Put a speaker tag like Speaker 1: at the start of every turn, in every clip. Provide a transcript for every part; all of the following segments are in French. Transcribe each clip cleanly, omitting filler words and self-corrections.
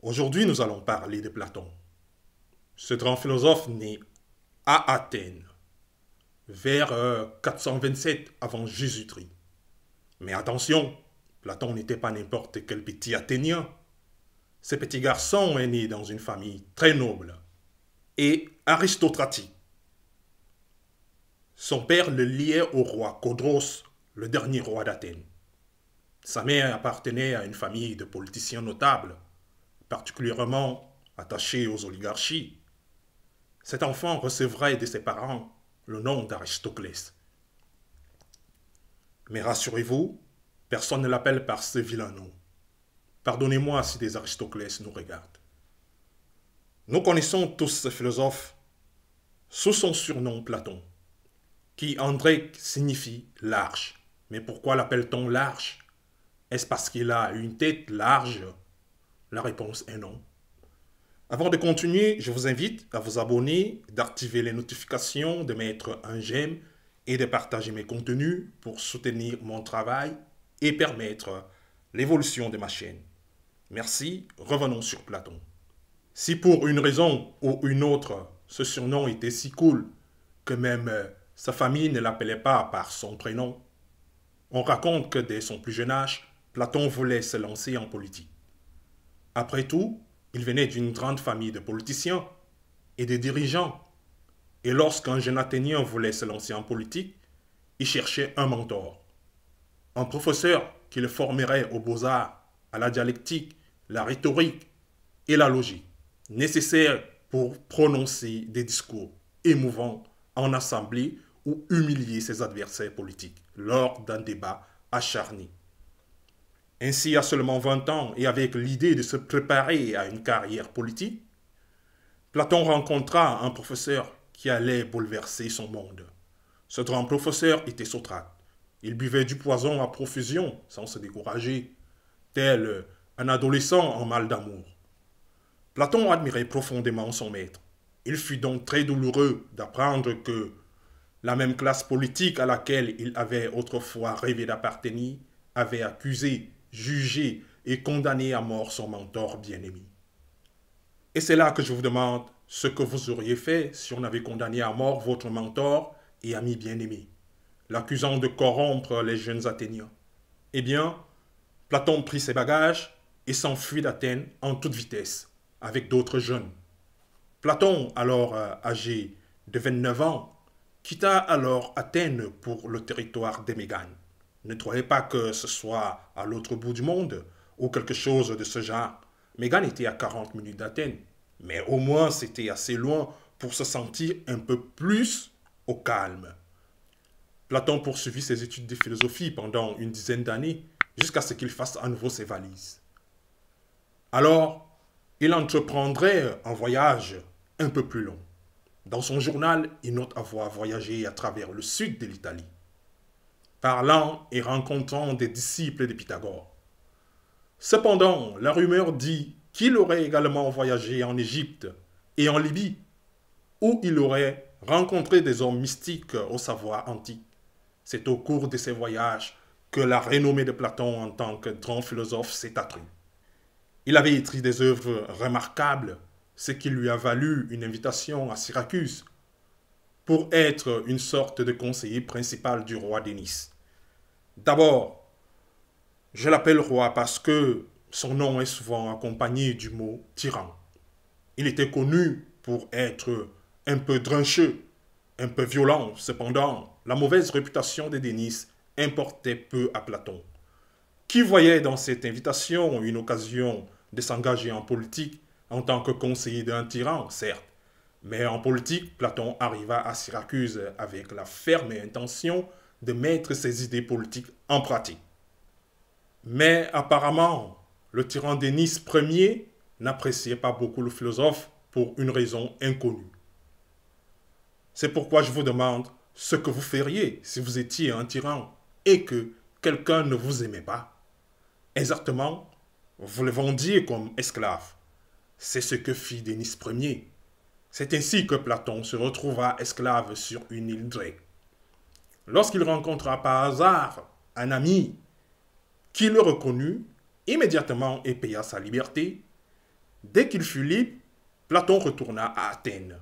Speaker 1: Aujourd'hui, nous allons parler de Platon. Ce grand philosophe né à Athènes vers 427 avant Jésus-Christ. Mais attention, Platon n'était pas n'importe quel petit Athénien. Ce petit garçon est né dans une famille très noble et aristocratique. Son père le liait au roi Codros, le dernier roi d'Athènes. Sa mère appartenait à une famille de politiciens notables, particulièrement attachés aux oligarchies. Cet enfant recevrait de ses parents le nom d'Aristoclès. Mais rassurez-vous, personne ne l'appelle par ce vilain nom. Pardonnez-moi si des Aristoclès nous regardent. Nous connaissons tous ce philosophe sous son surnom Platon, qui en grec signifie large. Mais pourquoi l'appelle-t-on large? Est-ce parce qu'il a une tête large? La réponse est non. Avant de continuer, je vous invite à vous abonner, d'activer les notifications, de mettre un j'aime et de partager mes contenus pour soutenir mon travail et permettre l'évolution de ma chaîne. Merci, revenons sur Platon. Si pour une raison ou une autre, ce surnom était si cool que même sa famille ne l'appelait pas par son prénom, on raconte que dès son plus jeune âge, Platon voulait se lancer en politique. Après tout, il venait d'une grande famille de politiciens et de dirigeants. Et lorsqu'un jeune Athénien voulait se lancer en politique, il cherchait un mentor. Un professeur qui le formerait aux beaux-arts, à la dialectique, la rhétorique et la logique, nécessaires pour prononcer des discours émouvants en assemblée ou humilier ses adversaires politiques lors d'un débat acharné. Ainsi, à seulement 20 ans et avec l'idée de se préparer à une carrière politique, Platon rencontra un professeur qui allait bouleverser son monde. Ce grand professeur était Socrate. Il buvait du poison à profusion sans se décourager, tel un adolescent en mal d'amour. Platon admirait profondément son maître. Il fut donc très douloureux d'apprendre que la même classe politique à laquelle il avait autrefois rêvé d'appartenir avait accusé, jugé et condamné à mort son mentor bien-aimé. Et c'est là que je vous demande ce que vous auriez fait si on avait condamné à mort votre mentor et ami bien-aimé, l'accusant de corrompre les jeunes Athéniens. Eh bien, Platon prit ses bagages et s'enfuit d'Athènes en toute vitesse, avec d'autres jeunes. Platon, alors âgé de 29 ans, quitta alors Athènes pour le territoire des Méganes. Ne croyez pas que ce soit à l'autre bout du monde ou quelque chose de ce genre. Mégane était à 40 minutes d'Athènes, mais au moins c'était assez loin pour se sentir un peu plus au calme. Platon poursuivit ses études de philosophie pendant une dizaine d'années jusqu'à ce qu'il fasse à nouveau ses valises. Alors, il entreprendrait un voyage un peu plus long. Dans son journal, il note avoir voyagé à travers le sud de l'Italie, parlant et rencontrant des disciples de Pythagore. Cependant, la rumeur dit qu'il aurait également voyagé en Égypte et en Libye, où il aurait rencontré des hommes mystiques au savoir antique. C'est au cours de ces voyages que la renommée de Platon en tant que grand philosophe s'est accrue. Il avait écrit des œuvres remarquables, ce qui lui a valu une invitation à Syracuse pour être une sorte de conseiller principal du roi Denis. D'abord, je l'appelle roi parce que son nom est souvent accompagné du mot tyran. Il était connu pour être un peu drincheux, un peu violent. Cependant, la mauvaise réputation de Denis importait peu à Platon, qui voyait dans cette invitation une occasion de s'engager en politique en tant que conseiller d'un tyran, certes. Mais en politique, Platon arriva à Syracuse avec la ferme intention de mettre ses idées politiques en pratique. Mais apparemment, le tyran Denis Ier n'appréciait pas beaucoup le philosophe pour une raison inconnue. C'est pourquoi je vous demande ce que vous feriez si vous étiez un tyran et que quelqu'un ne vous aimait pas. Exactement, vous le vendiez comme esclave. C'est ce que fit Denis Ier. C'est ainsi que Platon se retrouva esclave sur une île grecque. Lorsqu'il rencontra par hasard un ami qui le reconnut immédiatement et paya sa liberté, Dès qu'il fut libre, Platon retourna à Athènes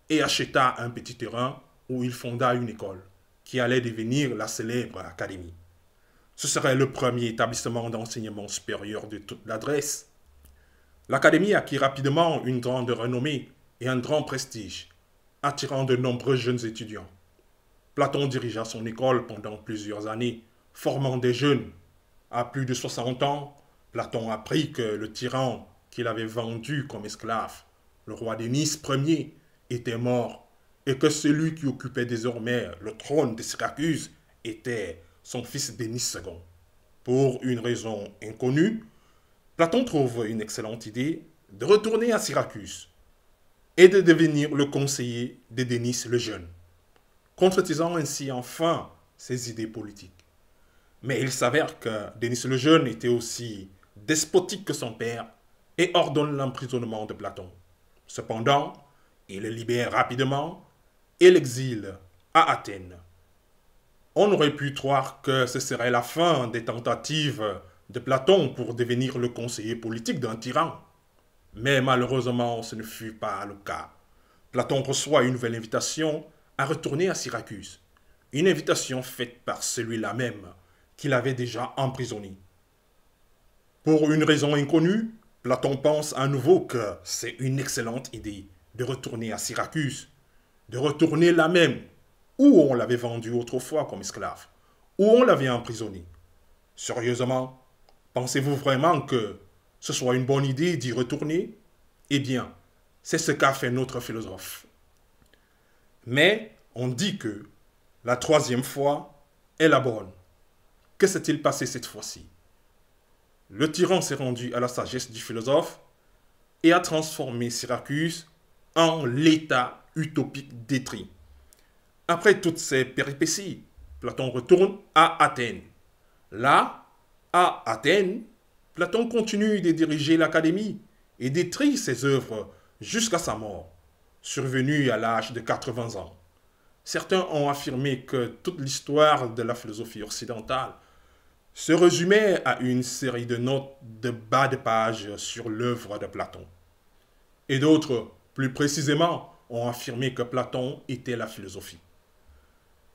Speaker 1: et acheta un petit terrain où il fonda une école qui allait devenir la célèbre académie. Ce serait le premier établissement d'enseignement supérieur de toute la Grèce. L'académie acquit rapidement une grande renommée et un grand prestige, attirant de nombreux jeunes étudiants. Platon dirigea son école pendant plusieurs années, formant des jeunes. À plus de 60 ans, Platon apprit que le tyran qu'il avait vendu comme esclave, le roi Denis Ier, était mort et que celui qui occupait désormais le trône de Syracuse était son fils Denis II. Pour une raison inconnue, Platon trouve une excellente idée de retourner à Syracuse et de devenir le conseiller de Denis le Jeune, concrétisant ainsi enfin ses idées politiques. Mais il s'avère que Denis le Jeune était aussi despotique que son père et ordonne l'emprisonnement de Platon. Cependant, il le libère rapidement et l'exile à Athènes. On aurait pu croire que ce serait la fin des tentatives de Platon pour devenir le conseiller politique d'un tyran. Mais malheureusement, ce ne fut pas le cas. Platon reçoit une nouvelle invitation à retourner à Syracuse. Une invitation faite par celui-là même qu'il avait déjà emprisonné. Pour une raison inconnue, Platon pense à nouveau que c'est une excellente idée de retourner à Syracuse, de retourner là même où on l'avait vendu autrefois comme esclave, où on l'avait emprisonné. Sérieusement, pensez-vous vraiment que ce soit une bonne idée d'y retourner? Eh bien, c'est ce qu'a fait notre philosophe. Mais on dit que la troisième fois est la bonne. Que s'est-il passé cette fois-ci? Le tyran s'est rendu à la sagesse du philosophe et a transformé Syracuse en l'état utopique d'Étrie. Après toutes ces péripéties, Platon retourne à Athènes. Là, à Athènes, Platon continue de diriger l'académie et d'écrire ses œuvres jusqu'à sa mort, survenue à l'âge de 80 ans. Certains ont affirmé que toute l'histoire de la philosophie occidentale se résumait à une série de notes de bas de page sur l'œuvre de Platon. Et d'autres, plus précisément, ont affirmé que Platon était la philosophie.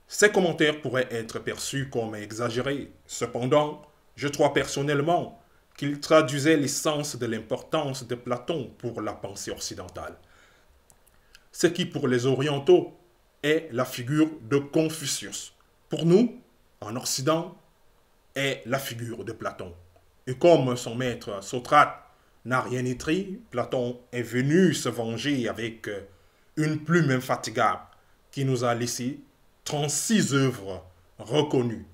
Speaker 1: Ces commentaires pourraient être perçus comme exagérés. Cependant, je crois personnellement qu'ils traduisaient l'essence de l'importance de Platon pour la pensée occidentale. Ce qui, pour les orientaux, est la figure de Confucius. Pour nous, en Occident, est la figure de Platon. Et comme son maître Socrate n'a rien écrit, Platon est venu se venger avec une plume infatigable qui nous a laissé 36 œuvres reconnues.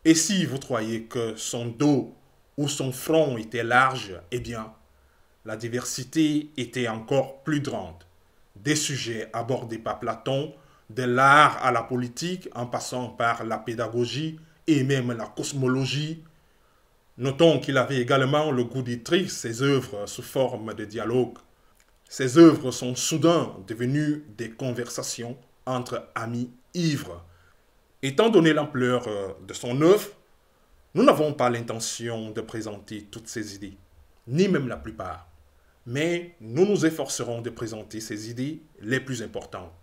Speaker 1: Et si vous croyez que son dos ou son front était large, eh bien, la diversité était encore plus grande. Des sujets abordés par Platon, de l'art à la politique, en passant par la pédagogie et même la cosmologie. Notons qu'il avait également le goût d'écrire ses œuvres sous forme de dialogue. Ces œuvres sont soudain devenues des conversations entre amis ivres. Étant donné l'ampleur de son œuvre, nous n'avons pas l'intention de présenter toutes ces idées, ni même la plupart. Mais nous nous efforcerons de présenter ces idées les plus importantes.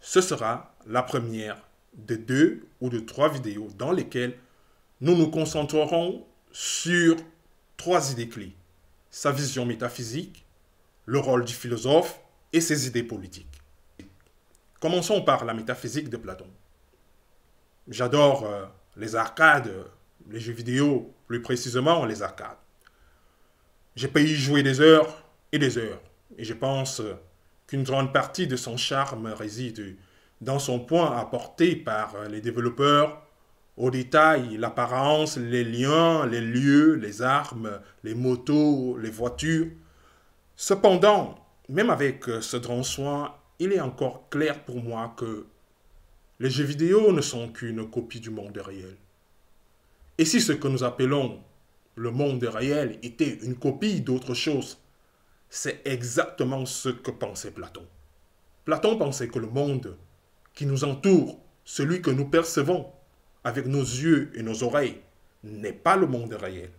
Speaker 1: Ce sera la première de 2 ou de 3 vidéos dans lesquelles nous nous concentrerons sur 3 idées clés. Sa vision métaphysique, le rôle du philosophe et ses idées politiques. Commençons par la métaphysique de Platon. J'adore les arcades, les jeux vidéo, plus précisément les arcades. Je peux y jouer des heures et des heures. Et je pense qu'une grande partie de son charme réside dans son point apporté par les développeurs au détail, l'apparence, les liens, les lieux, les armes, les motos, les voitures. Cependant, même avec ce grand soin, il est encore clair pour moi que les jeux vidéo ne sont qu'une copie du monde réel. Et si ce que nous appelons le monde réel était une copie d'autre chose, c'est exactement ce que pensait Platon. Platon pensait que le monde qui nous entoure, celui que nous percevons avec nos yeux et nos oreilles, n'est pas le monde réel.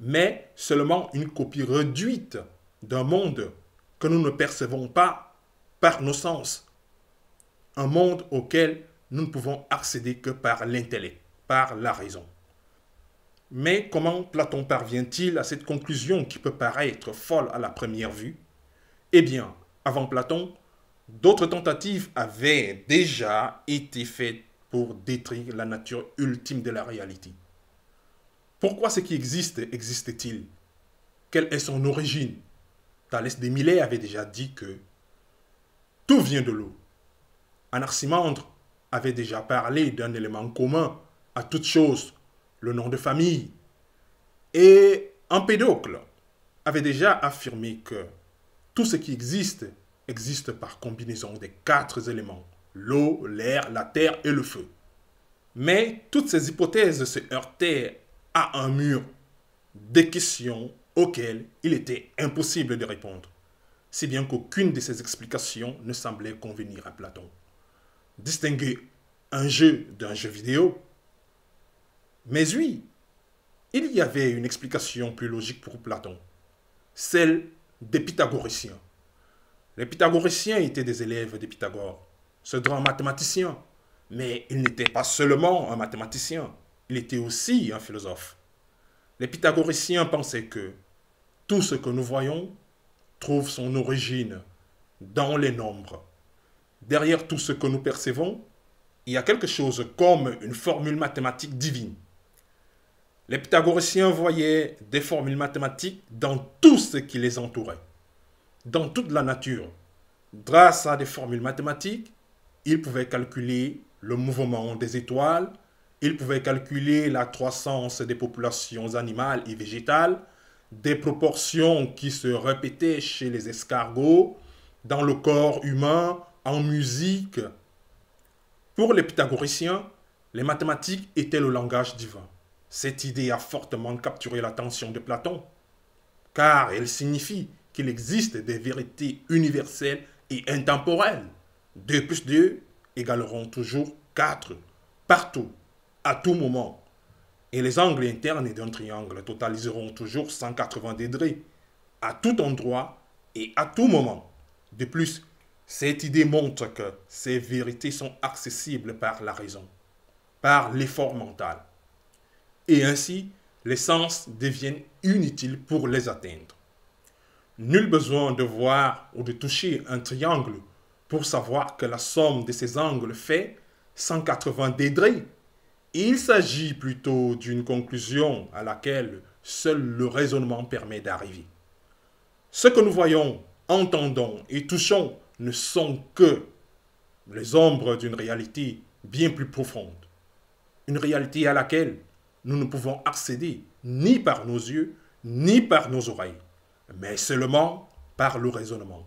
Speaker 1: mais seulement une copie réduite d'un monde que nous ne percevons pas par nos sens. Un monde auquel nous ne pouvons accéder que par l'intellect, par la raison. Mais comment Platon parvient-il à cette conclusion qui peut paraître folle à la première vue? Eh bien, avant Platon, d'autres tentatives avaient déjà été faites pour détruire la nature ultime de la réalité. Pourquoi ce qui existe existe-t-il? Quelle est son origine? Thalès de Milet avait déjà dit que tout vient de l'eau. Anaximandre avait déjà parlé d'un élément commun à toute chose, le nom de famille. Et Empédocle avait déjà affirmé que tout ce qui existe existe par combinaison des 4 éléments, l'eau, l'air, la terre et le feu. Mais toutes ces hypothèses se heurtaient à un mur des questions auxquelles il était impossible de répondre, si bien qu'aucune de ces explications ne semblait convenir à Platon. Distinguer un jeu d'un jeu vidéo? Mais oui, il y avait une explication plus logique pour Platon, celle des pythagoriciens. Les pythagoriciens étaient des élèves de Pythagore, ce grand mathématicien. Mais il n'était pas seulement un mathématicien, il était aussi un philosophe. Les pythagoriciens pensaient que tout ce que nous voyons trouve son origine dans les nombres. Derrière tout ce que nous percevons, il y a quelque chose comme une formule mathématique divine. Les pythagoriciens voyaient des formules mathématiques dans tout ce qui les entourait, dans toute la nature. Grâce à des formules mathématiques, ils pouvaient calculer le mouvement des étoiles, ils pouvaient calculer la croissance des populations animales et végétales, des proportions qui se répétaient chez les escargots, dans le corps humain, en musique. Pour les pythagoriciens, les mathématiques étaient le langage divin. Cette idée a fortement capturé l'attention de Platon, car elle signifie qu'il existe des vérités universelles et intemporelles. 2 plus 2 égaleront toujours 4, partout, à tout moment. Et les angles internes d'un triangle totaliseront toujours 180 degrés, à tout endroit et à tout moment. De plus, cette idée montre que ces vérités sont accessibles par la raison, par l'effort mental. Et ainsi, les sens deviennent inutiles pour les atteindre. Nul besoin de voir ou de toucher un triangle pour savoir que la somme de ces angles fait 180 degrés. Il s'agit plutôt d'une conclusion à laquelle seul le raisonnement permet d'arriver. Ce que nous voyons, entendons et touchons ne sont que les ombres d'une réalité bien plus profonde. Une réalité à laquelle nous ne pouvons accéder ni par nos yeux, ni par nos oreilles, mais seulement par le raisonnement.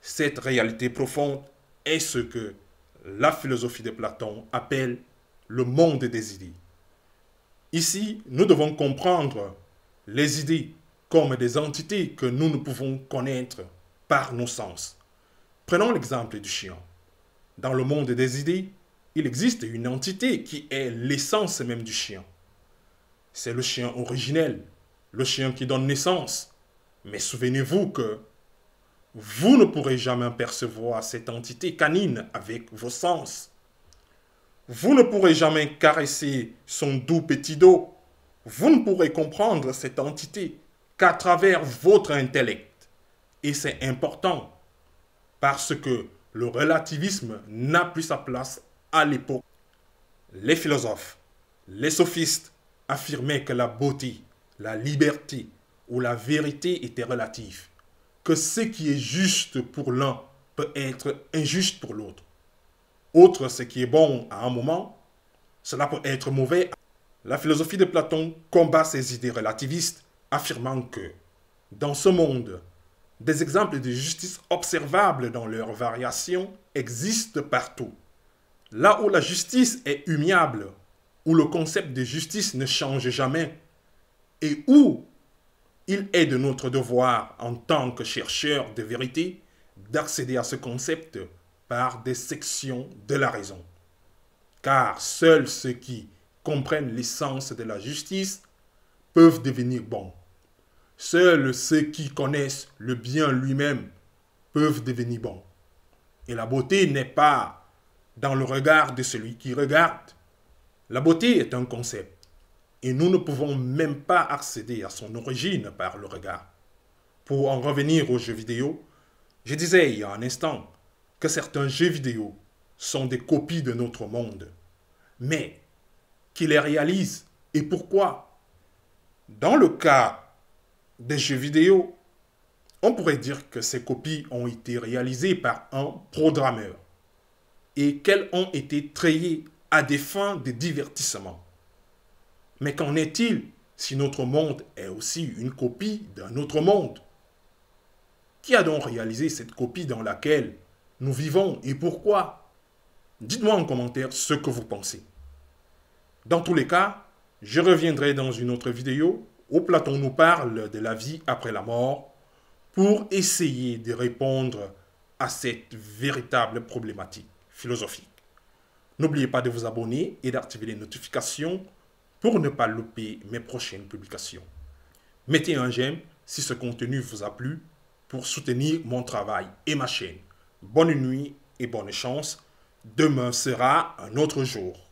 Speaker 1: Cette réalité profonde est ce que la philosophie de Platon appelle le monde des idées. Ici, nous devons comprendre les idées comme des entités que nous ne pouvons connaître par nos sens. Prenons l'exemple du chien. Dans le monde des idées, il existe une entité qui est l'essence même du chien. C'est le chien originel, le chien qui donne naissance. Mais souvenez-vous que vous ne pourrez jamais percevoir cette entité canine avec vos sens. Vous ne pourrez jamais caresser son doux petit dos. Vous ne pourrez comprendre cette entité qu'à travers votre intellect. Et c'est important parce que le relativisme n'a plus sa place à l'époque. Les philosophes, les sophistes affirmaient que la beauté, la liberté ou la vérité étaient relatives, que ce qui est juste pour l'un peut être injuste pour l'autre. Autre, ce qui est bon à un moment, cela peut être mauvais. La philosophie de Platon combat ces idées relativistes, affirmant que, dans ce monde, des exemples de justice observables dans leurs variations existent partout. Là où la justice est immuable, où le concept de justice ne change jamais, et où il est de notre devoir, en tant que chercheurs de vérité, d'accéder à ce concept par des sections de la raison. Car seuls ceux qui comprennent l'essence de la justice peuvent devenir bons. Seuls ceux qui connaissent le bien lui-même peuvent devenir bons. Et la beauté n'est pas dans le regard de celui qui regarde. La beauté est un concept. Et nous ne pouvons même pas accéder à son origine par le regard. Pour en revenir aux jeux vidéo, je disais il y a un instant que certains jeux vidéo sont des copies de notre monde. Mais qui les réalisent et pourquoi? Dans le cas des jeux vidéo, on pourrait dire que ces copies ont été réalisées par un programmeur et qu'elles ont été créées à des fins de divertissement. Mais qu'en est-il si notre monde est aussi une copie d'un autre monde? Qui a donc réalisé cette copie dans laquelle nous vivons et pourquoi? Dites-moi en commentaire ce que vous pensez. Dans tous les cas, je reviendrai dans une autre vidéo où Platon nous parle de la vie après la mort pour essayer de répondre à cette véritable problématique philosophique. N'oubliez pas de vous abonner et d'activer les notifications pour ne pas louper mes prochaines publications. Mettez un j'aime si ce contenu vous a plu pour soutenir mon travail et ma chaîne. Bonne nuit et bonne chance. Demain sera un autre jour.